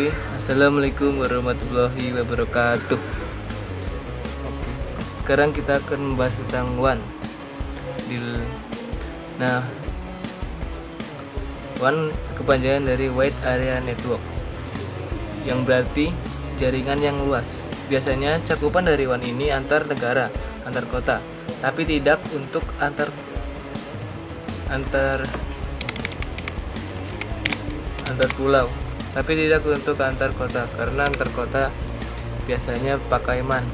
Oke, assalamualaikum warahmatullahi wabarakatuh. Oke, sekarang kita akan membahas tentang WAN. Nah, WAN kepanjangan dari Wide Area Network, yang berarti jaringan yang luas. Biasanya cakupan dari WAN ini antar negara, antar kota, tapi tidak untuk antar pulau, tapi tidak untuk antar kota, karena antar kota biasanya pakai MAN.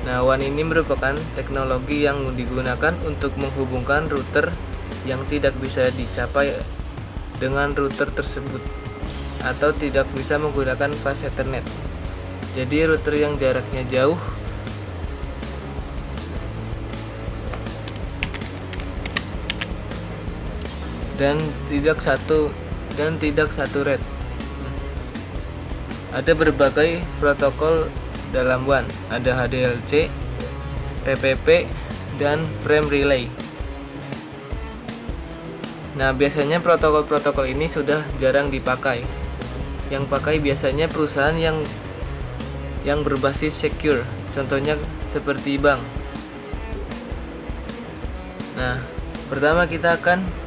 Nah, WAN ini merupakan teknologi yang digunakan untuk menghubungkan router yang tidak bisa dicapai dengan router tersebut, atau tidak bisa menggunakan fast Ethernet. Jadi router yang jaraknya jauh dan tidak satu rate. Ada berbagai protokol dalam WAN, ada HDLC, TPP, dan frame relay. Nah, biasanya protokol-protokol ini sudah jarang dipakai. Yang pakai biasanya perusahaan yang berbasis secure, contohnya seperti bank. Nah, pertama kita akan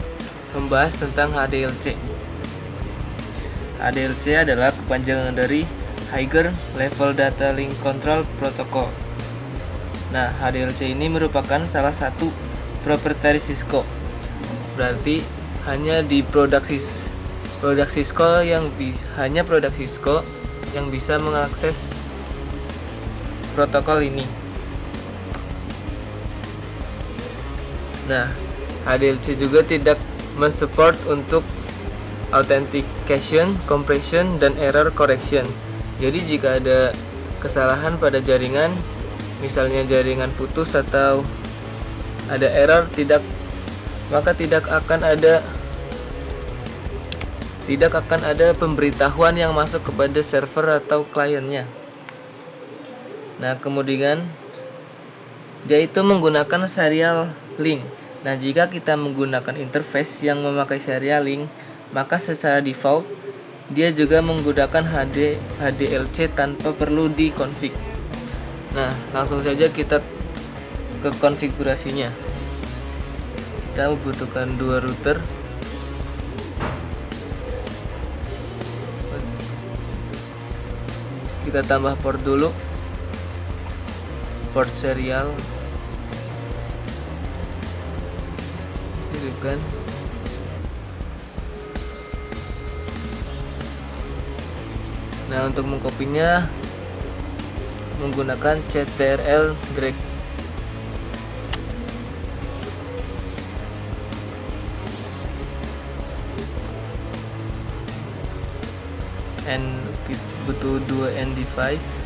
membahas tentang HDLC. HDLC adalah kepanjangan dari Higher Level Data Link Control Protocol. Nah, HDLC ini merupakan salah satu proprietary Cisco. Berarti hanya di produk Cisco yang bisa mengakses protokol ini. Nah, HDLC juga tidak mensupport untuk authentication, compression, dan error correction. Jadi jika ada kesalahan pada jaringan, misalnya jaringan putus atau ada error, maka tidak akan ada pemberitahuan yang masuk kepada server atau kliennya. Nah, kemudian dia itu menggunakan serial link. Nah, jika kita menggunakan interface yang memakai serial link, maka secara default dia juga menggunakan HDLC tanpa perlu dikonfig. Nah, langsung saja kita ke konfigurasinya. Kita membutuhkan dua router. Kita tambah port dulu, port serial. Kan nah, untuk mengkopinya menggunakan CTRL drag. And butuh dua end device.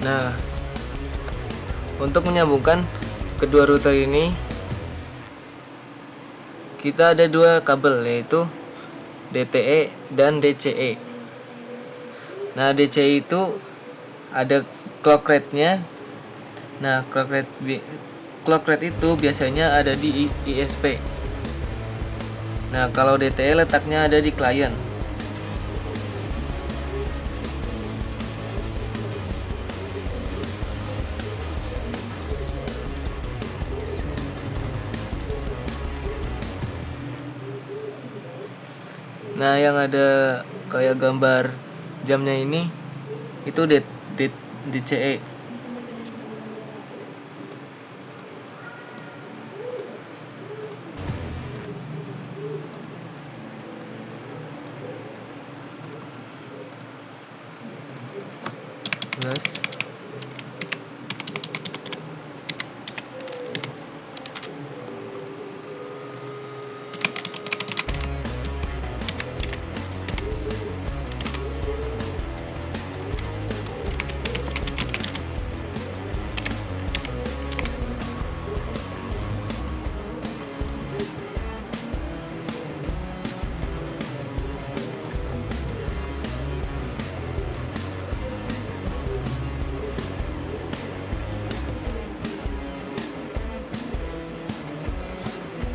Nah, untuk menyambungkan kedua router ini, kita ada dua kabel, yaitu DTE dan DCE. Nah, DCE itu ada clock rate-nya. Nah, clock rate itu biasanya ada di ISP. Nah, kalau DTE letaknya ada di klien. Nah, yang ada kayak gambar jamnya ini itu DCE. Plus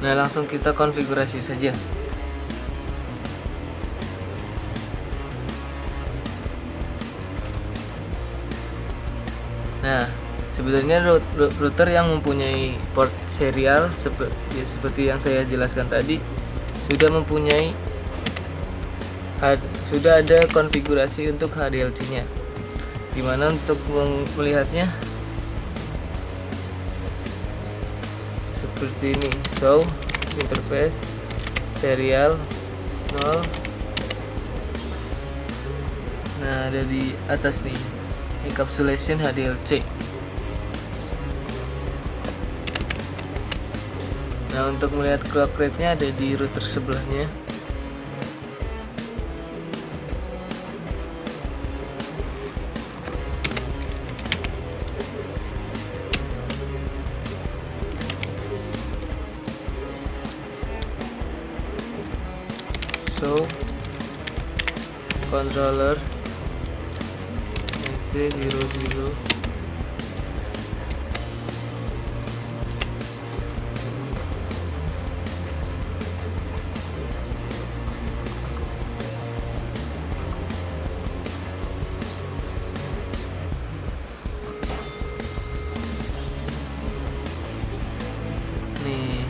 Nah, langsung kita konfigurasi saja. Nah, sebenarnya router yang mempunyai port serial seperti yang saya jelaskan tadi sudah ada konfigurasi untuk HDLC-nya. Dimana untuk melihatnya seperti ini, show interface serial 0. Nah, ada di atas nih, encapsulation HDLC. Nah, untuk melihat clock rate-nya ada di router sebelahnya. So, controller XC00 nih,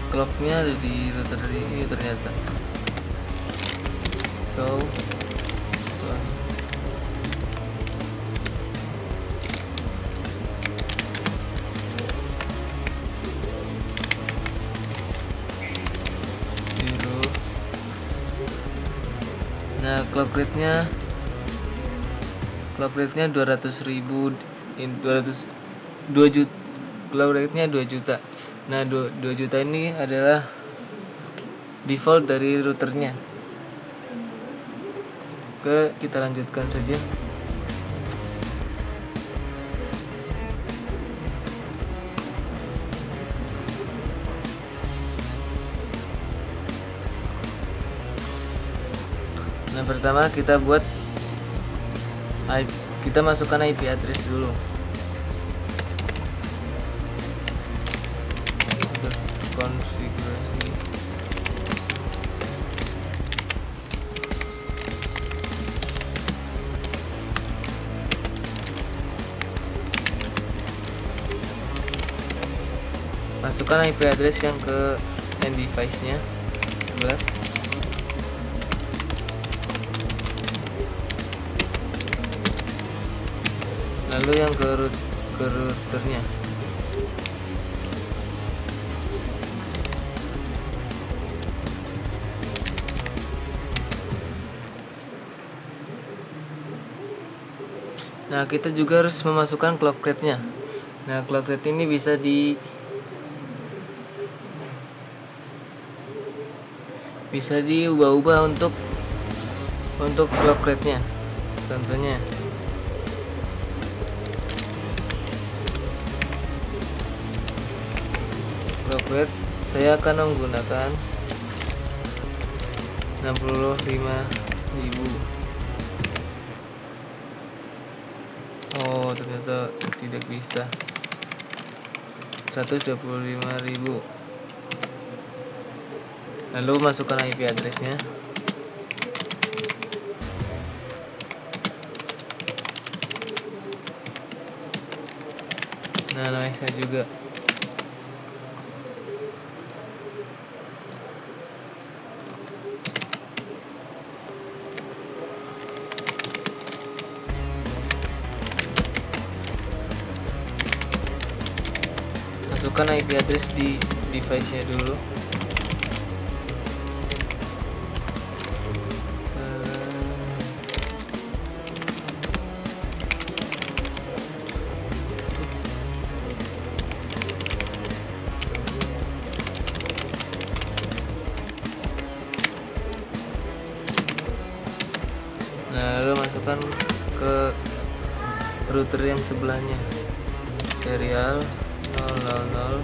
clocknya ada di router ini ternyata. So, nah, clock rate-nya 200.000, 2 juta. Clock rate-nya 2 juta. Nah, 2 juta ini adalah default dari routernya. Kita lanjutkan saja. Nah, pertama kita masukkan IP address dulu. Untuk konfigurasi. Masukkan IP address yang ke end device-nya 11. Lalu yang ke routernya. Nah, kita juga harus memasukkan clock rate-nya. Nah, clock rate ini bisa diubah-ubah untuk clock rate-nya. Contohnya clock rate saya akan menggunakan 65.000. Oh, ternyata tidak bisa. 125.000. Lalu masukkan IP address-nya. Nah, namanya saya juga. Masukkan IP address di device-nya dulu. Nah, lalu masukkan ke router yang sebelahnya, serial 000.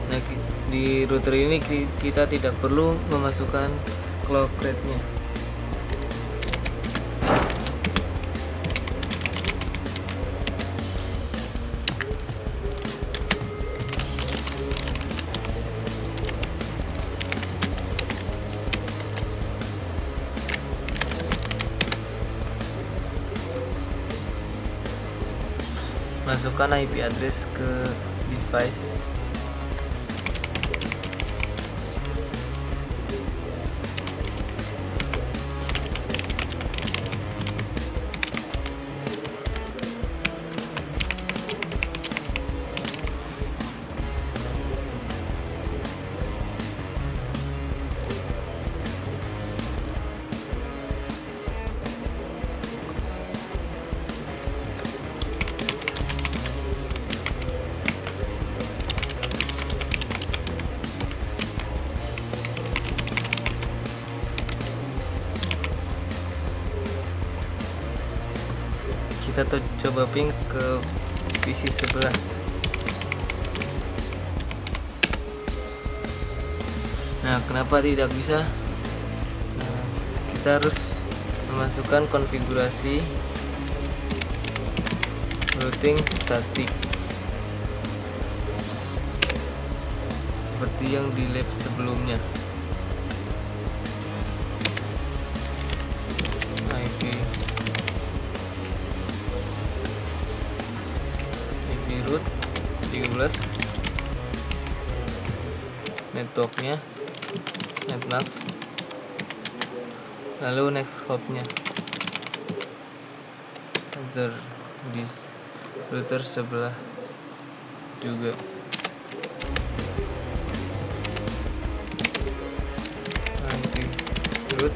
Nah, di router ini kita tidak perlu memasukkan clock rate-nya. masukkan IP address ke device. Kita coba ping ke PC sebelah. Nah, kenapa tidak bisa? Nah, kita harus memasukkan konfigurasi routing static seperti yang di lab sebelumnya. IP root 13, networknya netmask, lalu next hopnya enter di router sebelah juga. IP root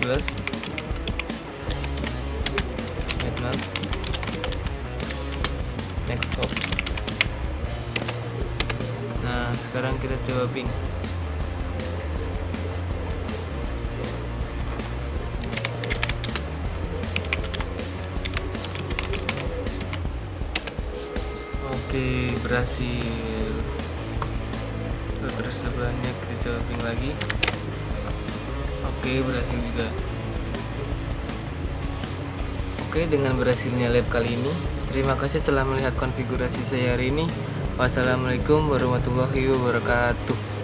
12, netmask, next hop. Nah, sekarang kita coba ping. Oke, berhasil. Router sebelahnya kita coba ping lagi. Oke, berhasil juga. Oke, dengan berhasilnya lab kali ini, terima kasih telah melihat konfigurasi saya hari ini. Wassalamualaikum warahmatullahi wabarakatuh.